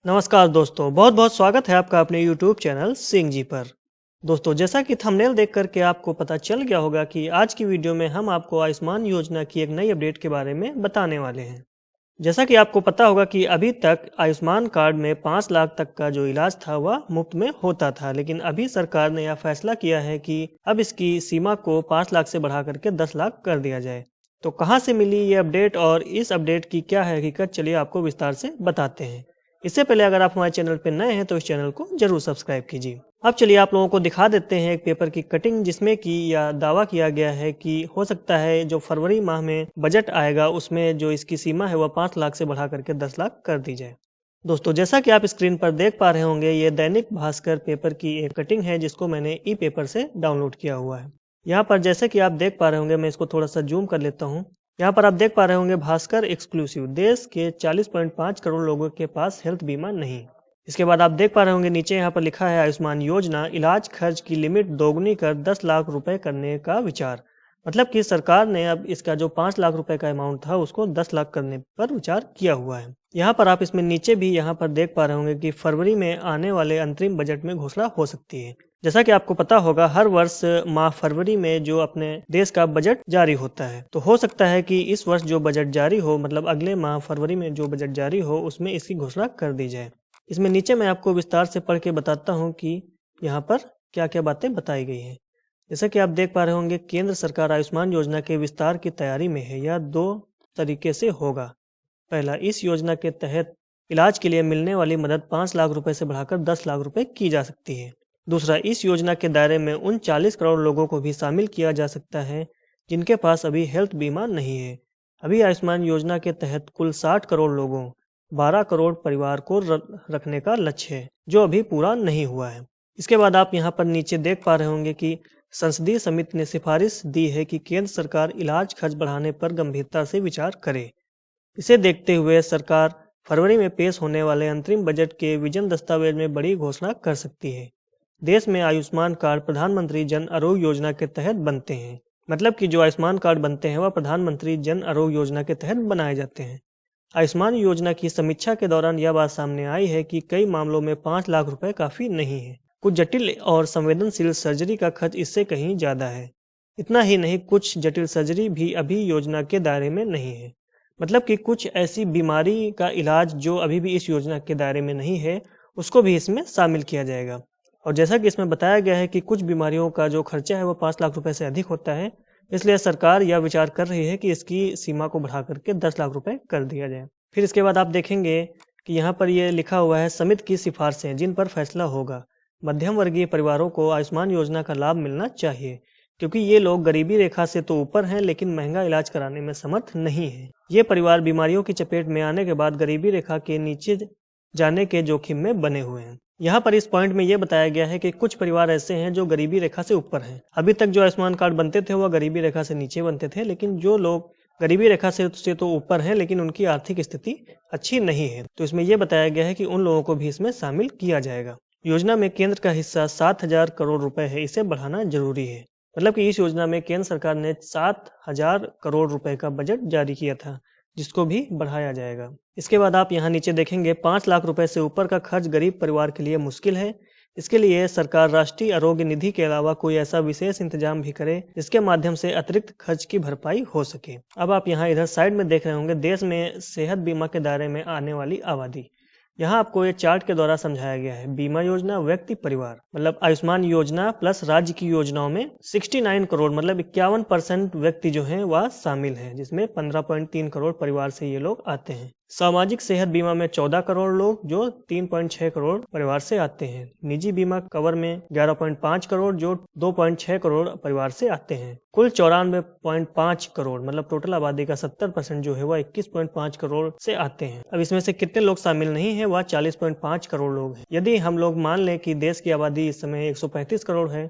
नमस्कार दोस्तों, बहुत बहुत स्वागत है आपका अपने YouTube चैनल सिंह जी पर। दोस्तों, जैसा कि थंबनेल देख कर के आपको पता चल गया होगा कि आज की वीडियो में हम आपको आयुष्मान योजना की एक नई अपडेट के बारे में बताने वाले हैं। जैसा कि आपको पता होगा कि अभी तक आयुष्मान कार्ड में 5 लाख तक का जो इलाज था वह मुफ्त में होता था, लेकिन अभी सरकार ने यह फैसला किया है कि अब इसकी सीमा को 5 लाख से बढ़ा करके 10 लाख कर दिया जाए। तो कहां से मिली ये अपडेट और इस अपडेट की क्या है हकीकत, चलिए आपको विस्तार से बताते हैं। इससे पहले अगर आप हमारे चैनल पर नए हैं तो इस चैनल को जरूर सब्सक्राइब कीजिए। अब चलिए आप लोगों को दिखा देते हैं एक पेपर की कटिंग, जिसमें कि यह दावा किया गया है कि हो सकता है जो फरवरी माह में बजट आएगा उसमें जो इसकी सीमा है वह 5 लाख से बढ़ा करके 10 लाख कर दी जाए। दोस्तों, जैसा कि आप स्क्रीन पर देख पा रहे होंगे, ये दैनिक भास्कर पेपर की एक कटिंग है जिसको मैंने ई पेपर से डाउनलोड किया हुआ है। यहाँ पर जैसे कि आप देख पा रहे होंगे, मैं इसको थोड़ा सा जूम कर लेता हूँ। यहाँ पर आप देख पा रहे होंगे भास्कर एक्सक्लूसिव, देश के 40.5 करोड़ लोगों के पास हेल्थ बीमा नहीं। इसके बाद आप देख पा रहे होंगे नीचे यहाँ पर लिखा है आयुष्मान योजना, इलाज खर्च की लिमिट दोगुनी कर 10 लाख रुपए करने का विचार। मतलब कि सरकार ने अब इसका जो 5 लाख रुपए का अमाउंट था उसको 10 लाख करने पर विचार किया हुआ है। यहाँ पर आप इसमें नीचे भी यहाँ पर देख पा रहे होंगे कि फरवरी में आने वाले अंतरिम बजट में घोषणा हो सकती है। जैसा कि आपको पता होगा, हर वर्ष माह फरवरी में जो अपने देश का बजट जारी होता है, तो हो सकता है कि इस वर्ष जो बजट जारी हो, मतलब अगले माह फरवरी में जो बजट जारी हो उसमें इसकी घोषणा कर दी जाए। इसमें नीचे मैं आपको विस्तार से पढ़ के बताता हूँ कि यहाँ पर क्या क्या बातें बताई गई हैं। जैसा कि आप देख पा रहे होंगे, केंद्र सरकार आयुष्मान योजना के विस्तार की तैयारी में है। यह 2 तरीके से होगा। पहला, इस योजना के तहत इलाज के लिए मिलने वाली मदद 5 लाख रुपए से बढ़ाकर 10 लाख रुपए की जा सकती है। दूसरा, इस योजना के दायरे में उन 40 करोड़ लोगों को भी शामिल किया जा सकता है जिनके पास अभी हेल्थ बीमा नहीं है। अभी आयुष्मान योजना के तहत कुल 60 करोड़ लोगों, 12 करोड़ परिवार को रखने का लक्ष्य है, जो अभी पूरा नहीं हुआ है। इसके बाद आप यहाँ पर नीचे देख पा रहे होंगे कि संसदीय समिति ने सिफारिश दी है कि केंद्र सरकार इलाज खर्च बढ़ाने पर गंभीरता से विचार करे। इसे देखते हुए सरकार फरवरी में पेश होने वाले अंतरिम बजट के विजन दस्तावेज में बड़ी घोषणा कर सकती है। देश में आयुष्मान कार्ड प्रधानमंत्री जन आरोग्य योजना के तहत बनते हैं। मतलब कि जो आयुष्मान कार्ड बनते हैं वह प्रधानमंत्री जन आरोग्य योजना के तहत बनाए जाते हैं। आयुष्मान योजना की समीक्षा के दौरान यह बात सामने आई है कि कई मामलों में 5 लाख रुपए काफी नहीं है। कुछ जटिल और संवेदनशील सर्जरी का खर्च इससे कहीं ज्यादा है। इतना ही नहीं, कुछ जटिल सर्जरी भी अभी योजना के दायरे में नहीं है। मतलब कि कुछ ऐसी बीमारी का इलाज जो अभी भी इस योजना के दायरे में नहीं है, उसको भी इसमें शामिल किया जाएगा। और जैसा कि इसमें बताया गया है कि कुछ बीमारियों का जो खर्चा है वो 5 लाख रुपए से अधिक होता है, इसलिए सरकार यह विचार कर रही है कि इसकी सीमा को बढ़ा करके 10 लाख रुपए कर दिया जाए। फिर इसके बाद आप देखेंगे कि यहाँ पर ये लिखा हुआ है समिति की सिफारिशें जिन पर फैसला होगा। मध्यम वर्गीय परिवारों को आयुष्मान योजना का लाभ मिलना चाहिए, क्योंकि ये लोग गरीबी रेखा से तो ऊपर हैं लेकिन महंगा इलाज कराने में समर्थ नहीं है। ये परिवार बीमारियों की चपेट में आने के बाद गरीबी रेखा के नीचे जाने के जोखिम में बने हुए हैं। यहाँ पर इस पॉइंट में यह बताया गया है कि कुछ परिवार ऐसे हैं जो गरीबी रेखा से ऊपर हैं। अभी तक जो आयुष्मान कार्ड बनते थे वह गरीबी रेखा से नीचे बनते थे, लेकिन जो लोग गरीबी रेखा से तो ऊपर हैं लेकिन उनकी आर्थिक स्थिति अच्छी नहीं है, तो इसमें यह बताया गया है कि उन लोगों को भी इसमें शामिल किया जाएगा। योजना में केंद्र का हिस्सा 7,000 करोड़ रुपए है, इसे बढ़ाना जरूरी है। मतलब कि इस योजना में केंद्र सरकार ने 7,000 करोड़ रुपए का बजट जारी किया था, जिसको भी बढ़ाया जाएगा। इसके बाद आप यहाँ नीचे देखेंगे 5 लाख रुपए से ऊपर का खर्च गरीब परिवार के लिए मुश्किल है। इसके लिए सरकार राष्ट्रीय आरोग्य निधि के अलावा कोई ऐसा विशेष इंतजाम भी करे जिसके माध्यम से अतिरिक्त खर्च की भरपाई हो सके। अब आप यहाँ इधर साइड में देख रहे होंगे देश में सेहत बीमा के दायरे में आने वाली आबादी। यहाँ आपको ये चार्ट के द्वारा समझाया गया है। बीमा योजना, व्यक्ति, परिवार, मतलब आयुष्मान योजना प्लस राज्य की योजनाओं में 69 करोड़ मतलब 51% व्यक्ति जो हैं वह शामिल हैं, जिसमें 15.3 करोड़ परिवार से ये लोग आते हैं। सामाजिक सेहत बीमा में 14 करोड़ लोग जो 3.6 करोड़ परिवार से आते हैं। निजी बीमा कवर में 11.5 करोड़ जो 2.6 करोड़ परिवार से आते हैं। कुल 94.5 करोड़ मतलब टोटल आबादी का 70% जो है वह 21.5 करोड़ से आते हैं। अब इसमें से कितने लोग शामिल नहीं है, वह 40.5 करोड़ लोग हैं। यदि हम लोग मान लें कि देश की आबादी इस समय 135 करोड़ है,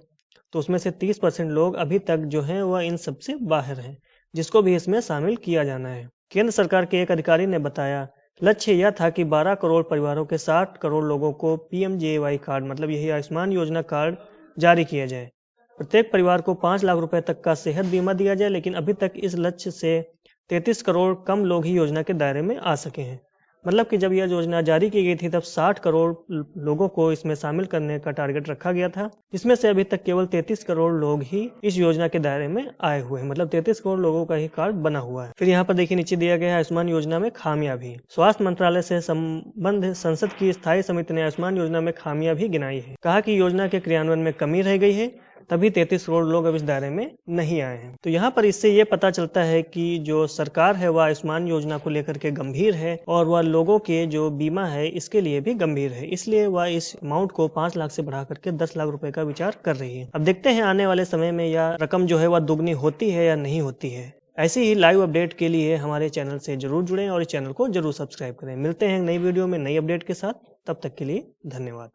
तो उसमें से 30% लोग अभी तक जो है वह इन सबसे बाहर हैं, जिसको भी इसमें शामिल किया जाना है। केंद्र सरकार के एक अधिकारी ने बताया, लक्ष्य यह था कि 12 करोड़ परिवारों के 60 करोड़ लोगों को PMJAY कार्ड मतलब यही आयुष्मान योजना कार्ड जारी किया जाए। प्रत्येक परिवार को 5 लाख रुपए तक का सेहत बीमा दिया जाए, लेकिन अभी तक इस लक्ष्य से 33 करोड़ कम लोग ही योजना के दायरे में आ सके हैं। मतलब कि जब यह योजना जारी की गई थी तब 60 करोड़ लोगों को इसमें शामिल करने का टारगेट रखा गया था। इसमें से अभी तक केवल 33 करोड़ लोग ही इस योजना के दायरे में आए हुए हैं, मतलब 33 करोड़ लोगों का ही कार्ड बना हुआ है। फिर यहाँ पर देखिए नीचे दिया गया है आयुष्मान योजना में खामियां भी। स्वास्थ्य मंत्रालय से संबंधित संसद की स्थायी समिति ने आयुष्मान योजना में खामियां भी गिनाई है। कहा कि योजना के क्रियान्वयन में कमी रह गई है, तभी 33 करोड़ लोग अब इस दायरे में नहीं आए हैं। तो यहाँ पर इससे ये पता चलता है कि जो सरकार है वह आयुष्मान योजना को लेकर के गंभीर है और वह लोगों के जो बीमा है इसके लिए भी गंभीर है, इसलिए वह इस अमाउंट को 5 लाख से बढ़ा करके 10 लाख रुपए का विचार कर रही है। अब देखते हैं आने वाले समय में यह रकम जो है वह दुगनी होती है या नहीं होती है। ऐसी ही लाइव अपडेट के लिए हमारे चैनल से जरूर जुड़ें और इस चैनल को जरूर सब्सक्राइब करें। मिलते हैं नई वीडियो में नई अपडेट के साथ, तब तक के लिए धन्यवाद।